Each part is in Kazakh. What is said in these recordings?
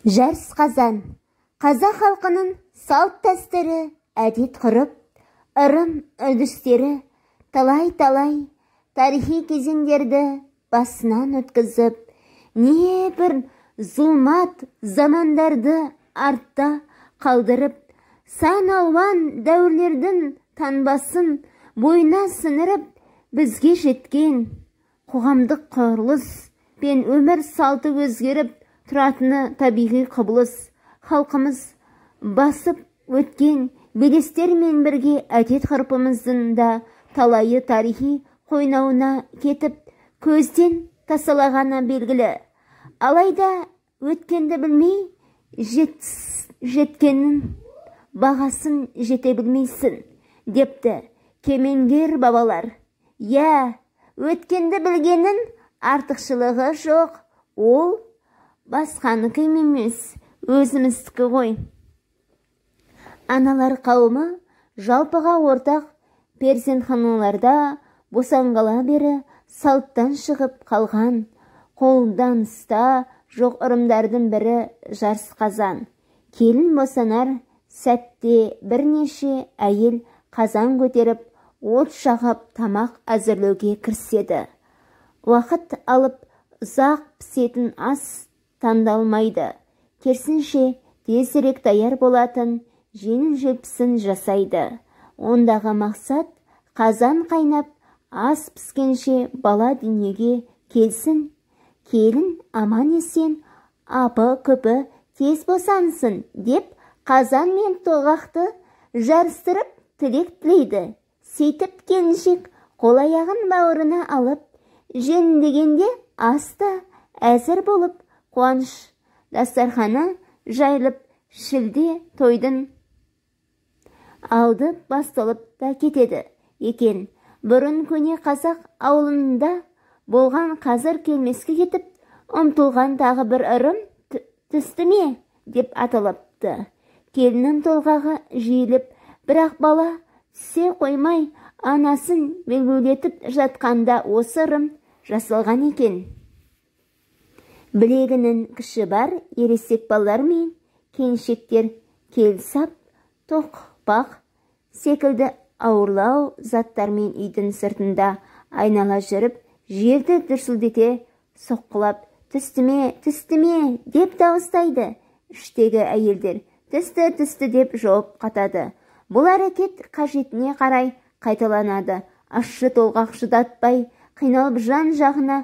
Жарыс қазан. Қазақ халқының салт дәстүрі, әдет ғұрып, ырым үрдістері талай-талай тарихи кезеңдерді басынан өткізіп, не бір зұлмат замандарды артта қалдырып, сан алуан дәуірлердің таңбасын бойына сіңіріп, бізге жеткен қоғамдық құрылыс пен өмір салты өзгеріп тұратыны табиғи құбылыс. Халқымыз басып өткен белестермен бірге әдет ғұрпымыздың да талайы тарихи қойнауына кетіп, көзден тасалағаны белгілі. Алайда өткенді білмей, жеткеннің бағасын жете білмейсің, депті кемеңгер бабалар. Өткенді білгеннің артықшылығы жоқ, ол басқаныкі емес, өзіміздікі ғой. Аналар қауымы жалпыға ортақ перзентханаларда босанғалы бері салттан шығып қалған қолданыста жоқ ырымдардың бірі жарыс қазан. Келін босанар сәтте бірнеше әйел қазан көтеріп, от жағып тамақ әзірлеуге кіріседі. Уақыт алып ұзақ пісетін ас таңдалмайды. Керісінше тезірек даяр болатын жеңіл-желпісін жасайды. Ондағы мақсат қазан қайнап, ас піскенше бала дүниеге келсін, келін аман-есен, апы-күпі тез босансын деп қазан мен тоғақты жарыстырып тілек тілейді. Сөйтіп келіншек қол-аяғын бауырына алып, жеңдегенде ас та әзір болып, қуаныш дастарханы жайылып, шілде тойдың алды басталып та кетеді екен. Бұрын көне қазақ ауылында болған, қазір келмеске кетіп ұмтылған тағы бір ырым түстіме деп аталыпты. Келіннің толғағы жиіліп, бірақ бала түсе қоймай, анасын белбеулетіп жатқанда осы ырым жасалған екен. Білегінің кіші бар ересек балалар мен келіншектер келсап, тоқпақ секілді ауырлау заттармен үйдің сыртында айнала жүріп, жерді дүрсілдете соққылап, түстіме, түстіме деп дауыстайды. Іштегі әйелдер түсті деп жауап қатады. Бұл әрекет қажетіне қарай қайталанады. Ащы толғақ шыдатпай, қиналып жан жағына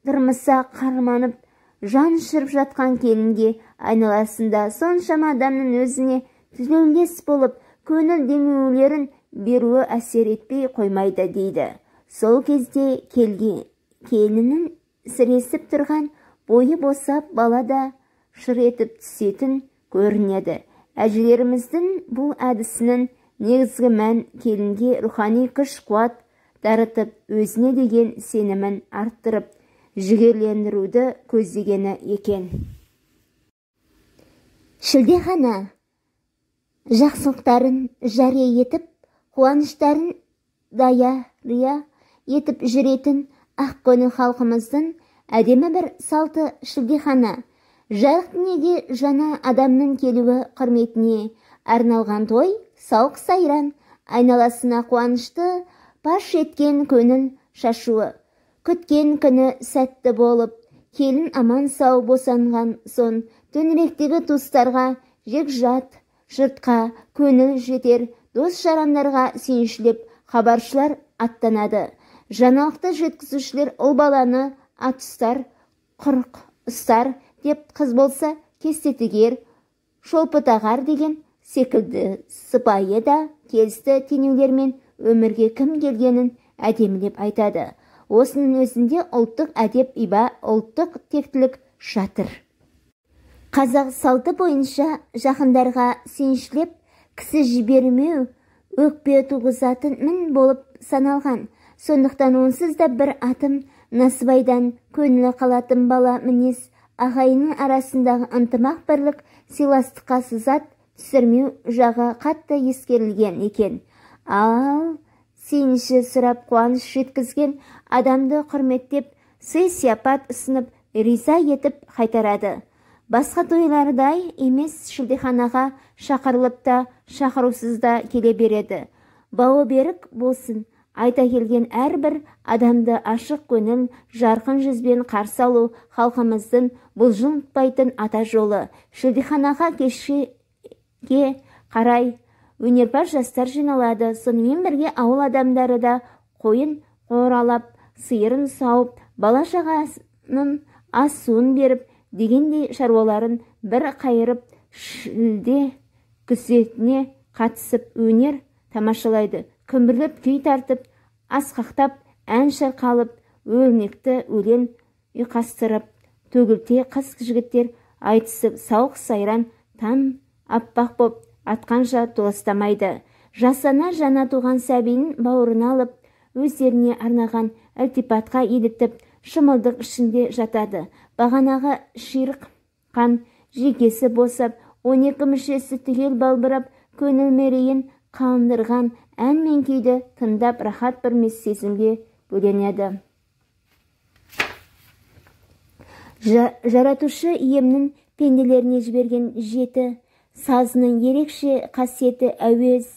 тырмыса қарманып, жан шырып жатқан келінге айналасында соншама адамның өзіне тілеулес болып, көңіл демеулерін беруі әсер етпей қоймайды дейді. Сол кезде келіннің сіресіп тұрған бойы босап, бала да шыр етіп түсетін көрінеді. Әжелеріміздің бұл әдісінің негізгі мән келінге рухани күш-қуат дарытып, өзіне деген сенімін арттырып, жігерлендіруді көздегені екен. Шілдехана жақсылықтарын жария етіп, қуаныштарын даяр етіп жүретін ақкөңіл халқымыздың әдемі бір салты шілдехана. Жарық дүниеге жаңа адамның келуі құрметіне арналған той, сауық сайран, айналасына қуанышты паш еткен көңіл шашуы. Күткен күні сәтті болып, келін аман сау босанған соң, төңіректегі туыстарға, жекжат жұртқа көңіл жетер, дос-жарандарға сүйіншілеп хабаршылар аттанады. Жаңалықты жеткізушілер ұл баланы атұстар, құрық ұстар деп, қыз болса кестетігер, шолпытағар деген секілді сыпайы да келісті теңеулермен өмірге кім келгенін әдемілеп айтады. Осының өзінде ұлттық әдеп иба, ұлттық тектілік жатыр. Қазақ салты бойынша жақындарға сүйіншілеп кісі жібермеу өкпе туғызатын мін болып саналған. Сондықтан онсыз да бір атым насыбайдан көңілі қалатын бала мінез, ағайынның арасындағы ынтымақ бірлік, сыйластыққа сызат түсірмеу жағы қатты ескерілген екен. Ал сүйінші сұрап қуаныш жеткізген адамды құрметтеп, сый-сияпат ұсынып, риза етіп қайтарады. Басқа тойлардай емес, шілдеханаға шақырылып та, шақырусыз да келе береді. Бауы берік болсын, айта келген әрбір адамды ашық көңіл, жарқын жүзбен қарсы алу халқымыздың бұлжылтпайтын ата жолы. Шілдеханаға кешке қарай өнерпаз жастар жиналады. Сонымен бірге ауыл адамдары да қойын қоралап, сиырын сауып, бала-шағасының ас суын беріп, дегендей шаруаларын бір қайырып, шілде күзетіне қатысып өнер тамашалайды. Күмбірлеп, күй тартып, асқақтап, ән шырқалып, өрнекті өлең ұйқастырып, төгілте қыз жігіттер айтысып, сауық сайран таң аппақ боп атқанша толастамайды. Жасана жана туған сәбиін бауырына алып, өздеріне арнаған ілтипатқа елітіп, шымылдық ішінде жатады. Бағанағы ширыққан жекесі босап, 12 мүшесі түгел балбырап, көңіл мерейін қандырған ән мен күйді тыңдап рахат бір сезімге бөленеді. Жаратушы иемнің пенделеріне жіберген жеті сазының ерекше қасиеті, әуез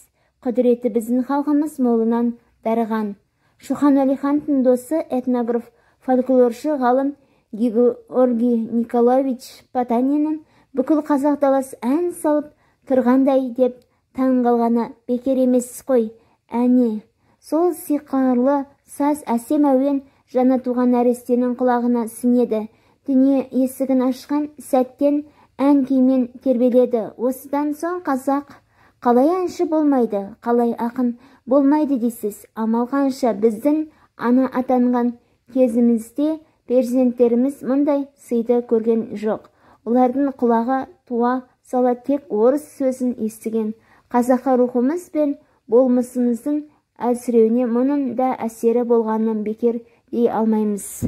құдіреті біздің халқымыз молынан дарыған. Шоқан Уәлихановтың досы, этнограф, фольклоршы, ғалым Георгий Николаевич Потаниннің бүкіл қазақ даласы ән салып тұрғандай деп таңғалғаны бекер емес қой. Әне, сол сиқырлы саз әсем әуен жаңа туған нәрестенің құлағына сіңеді. Дүние есігін ашқан сәттен ән күймен тербеледі. Осыдан соң қазақ қалай әнші болмайды, қалай ақын болмайды дейсіз. Амал қанша, біздің ана атанған кезімізде перзенттеріміз мұндай сыйды көрген жоқ. Олардың құлағы туа сала тек орыс сөзін естіген. Қазақы рухымыз бен болмысымыздың әлсіреуіне мұның да әсері болғанын бекер дей алмаймыз.